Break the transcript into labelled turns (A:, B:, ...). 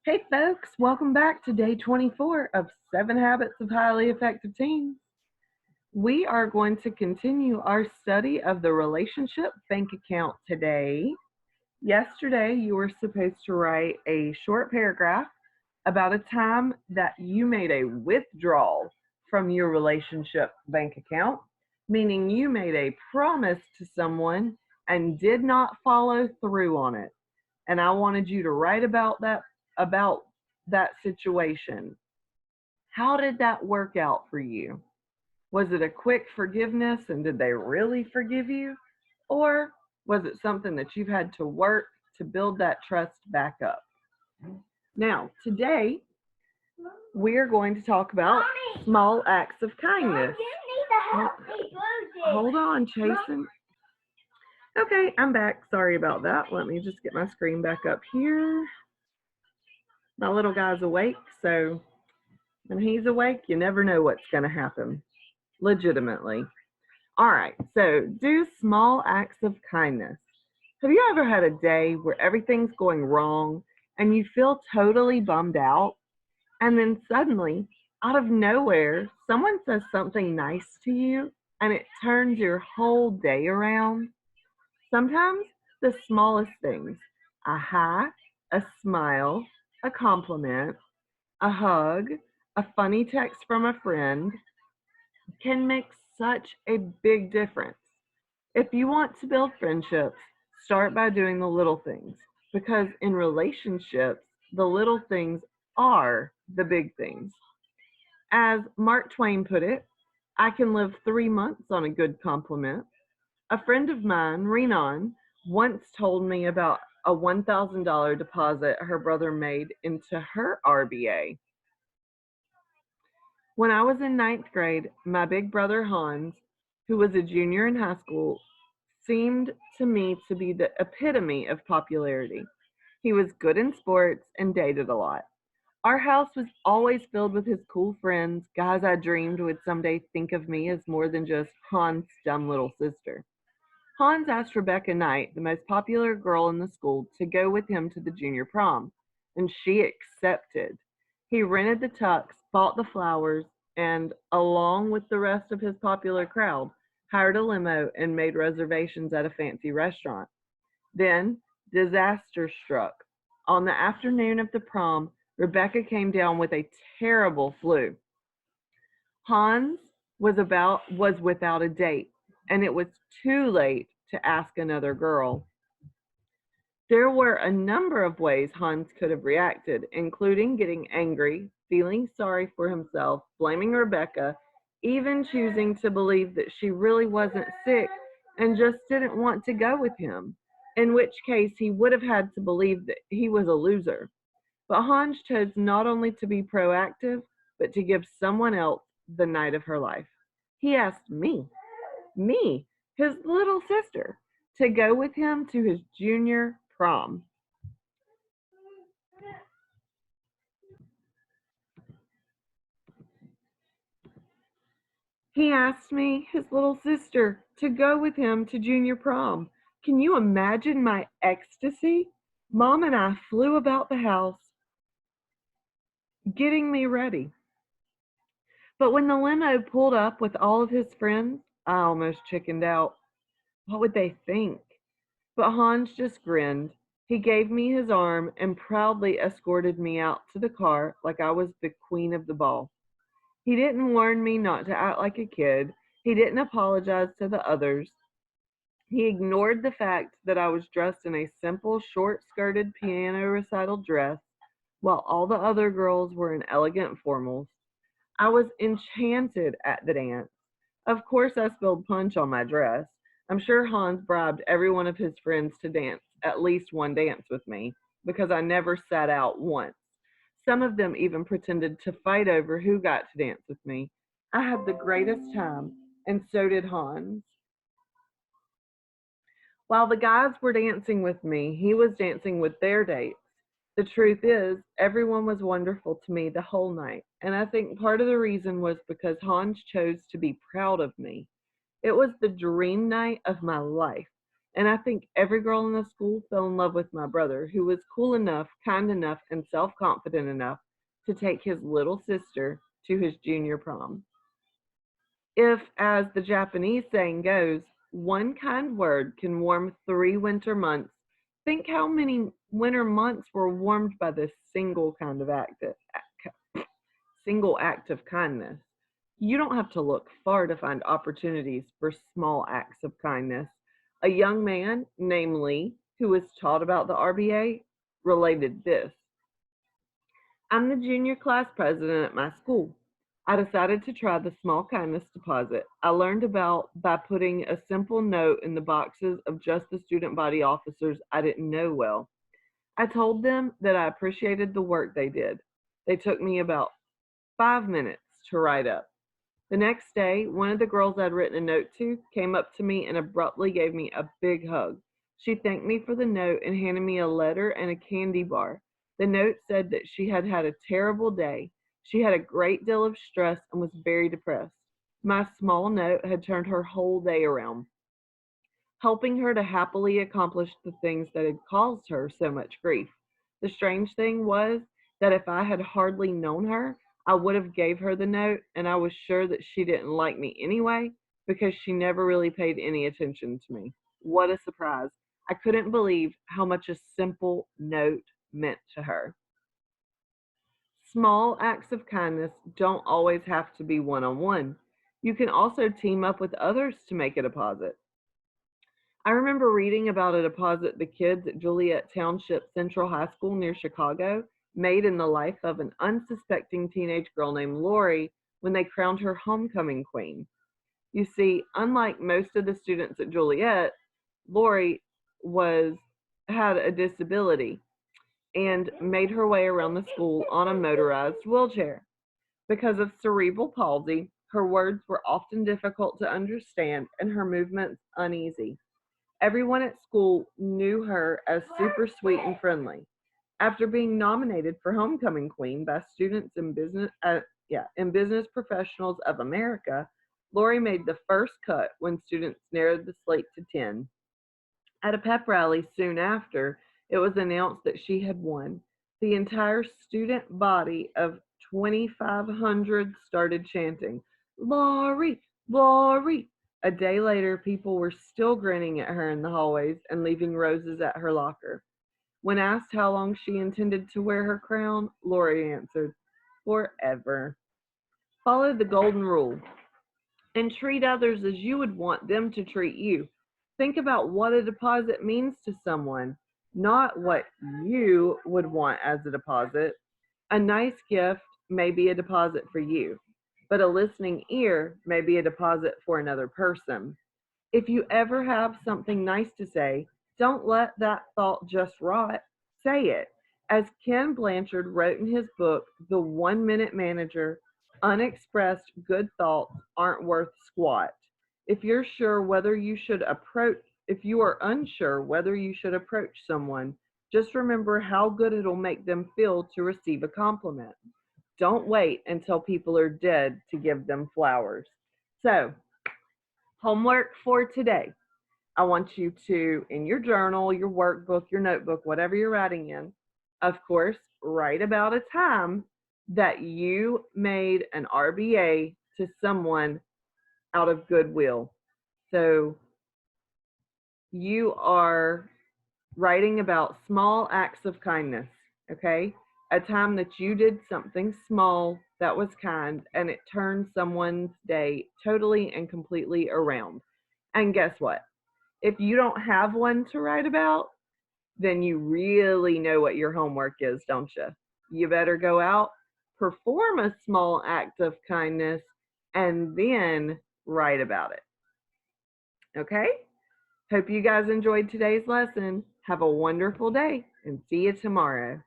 A: Hey folks, welcome back to day 24 of 7 Habits of Highly Effective Teens. We are going to continue our study of the relationship bank account today. Yesterday, you were supposed to write a short paragraph about a time that you made a withdrawal from your relationship bank account, meaning you made a promise to someone and did not follow through on it. And I wanted you to write about that situation. How did that work out for you? Was it a quick forgiveness and did they really forgive you? Or was it something that you've had to work to build that trust back up? Now, today we're going to talk about small acts of kindness. Hold on, Chasen. Okay, I'm back. Sorry about that. Let me just get my screen back up here. My little guy's awake, so when he's awake, you never know what's going to happen. Legitimately. All right, so do small acts of kindness. Have you ever had a day where everything's going wrong and you feel totally bummed out? And then suddenly, out of nowhere, someone says something nice to you and it turns your whole day around? Sometimes the smallest things, a hi, a smile, a compliment, a hug, a funny text from a friend, can make such a big difference. If you want to build friendships, start by doing the little things because in relationships, the little things are the big things. As Mark Twain put it, I can live 3 months on a good compliment. A friend of mine, Renan, once told me about a $1,000 deposit her brother made into her RBA. When I was in ninth grade, my big brother Hans, who was a junior in high school, seemed to me to be the epitome of popularity. He was good in sports and dated a lot. Our house was always filled with his cool friends, guys I dreamed would someday think of me as more than just Hans' dumb little sister. Hans asked Rebecca Knight, the most popular girl in the school, to go with him to the junior prom, and she accepted. He rented the tux, bought the flowers, and, along with the rest of his popular crowd, hired a limo and made reservations at a fancy restaurant. Then, disaster struck. On the afternoon of the prom, Rebecca came down with a terrible flu. Hans was without a date, and it was too late to ask another girl. There were a number of ways Hans could have reacted, including getting angry, feeling sorry for himself, blaming Rebecca, even choosing to believe that she really wasn't sick and just didn't want to go with him, in which case he would have had to believe that he was a loser. But Hans chose not only to be proactive, but to give someone else the night of her life. He asked me, his little sister, to go with him to his junior prom. He asked me, his little sister, to go with him to junior prom. Can you imagine my ecstasy? Mom and I flew about the house getting me ready. But when the limo pulled up with all of his friends, I almost chickened out. What would they think? But Hans just grinned. He gave me his arm and proudly escorted me out to the car like I was the queen of the ball. He didn't warn me not to act like a kid. He didn't apologize to the others. He ignored the fact that I was dressed in a simple short-skirted piano recital dress while all the other girls were in elegant formals. I was enchanted at the dance. Of course, I spilled punch on my dress. I'm sure Hans bribed every one of his friends to dance at least one dance with me because I never sat out once. Some of them even pretended to fight over who got to dance with me. I had the greatest time, and so did Hans. While the guys were dancing with me, he was dancing with their dates. The truth is, everyone was wonderful to me the whole night, and I think part of the reason was because Hans chose to be proud of me. It was the dream night of my life. And I think every girl in the school fell in love with my brother, who was cool enough, kind enough, and self confident enough to take his little sister to his junior prom. If, as the Japanese saying goes, one kind word can warm 3 winter months, think how many winter months were warmed by this single act of kindness. You don't have to look far to find opportunities for small acts of kindness. A young man named Lee, who was taught about the RBA, related this. I'm the junior class president at my school. I decided to try the small kindness deposit I learned about by putting a simple note in the boxes of just the student body officers I didn't know well. I told them that I appreciated the work they did. They took me about 5 minutes to write up. The next day, one of the girls I'd written a note to came up to me and abruptly gave me a big hug. She thanked me for the note and handed me a letter and a candy bar. The note said that she had had a terrible day. She had a great deal of stress and was very depressed. My small note had turned her whole day around, helping her to happily accomplish the things that had caused her so much grief. The strange thing was that if I had hardly known her, I would have gave her the note, and I was sure that she didn't like me anyway because she never really paid any attention to me. What a surprise. I couldn't believe how much a simple note meant to her. Small acts of kindness don't always have to be one on one. You can also team up with others to make a deposit. I remember reading about a deposit the kids at Juliet Township Central High School near Chicago made in the life of an unsuspecting teenage girl named Lori when they crowned her homecoming queen. You see, unlike most of the students at Juliet, Lori was had a disability and made her way around the school on a motorized wheelchair. Because of cerebral palsy, her words were often difficult to understand and her movements uneasy. Everyone at school knew her as super sweet and friendly. After being nominated for Homecoming Queen by students in Business Professionals of America, Lori made the first cut when students narrowed the slate to 10. At a pep rally soon after, it was announced that she had won. The entire student body of 2,500 started chanting, Lori, Lori. A day later, people were still grinning at her in the hallways and leaving roses at her locker. When asked how long she intended to wear her crown, Lori answered, forever. Follow the golden rule and treat others as you would want them to treat you. Think about what a deposit means to someone, not what you would want as a deposit. A nice gift may be a deposit for you, but a listening ear may be a deposit for another person. If you ever have something nice to say, don't let that thought just rot. Say it. As Ken Blanchard wrote in his book, The 1 Minute Manager, unexpressed good thoughts aren't worth squat. If you're sure whether you should approach if you are unsure whether you should approach someone, just remember how good it'll make them feel to receive a compliment. Don't wait until people are dead to give them flowers. So, homework for today. I want you to, in your journal, your workbook, your notebook, whatever you're writing in, of course, write about a time that you made an RBA to someone out of goodwill. So you are writing about small acts of kindness, okay? A time that you did something small that was kind and it turned someone's day totally and completely around. And guess what? If you don't have one to write about, then you really know what your homework is, don't you? You better go out, perform a small act of kindness, and then write about it. Okay? Hope you guys enjoyed today's lesson. Have a wonderful day and see you tomorrow.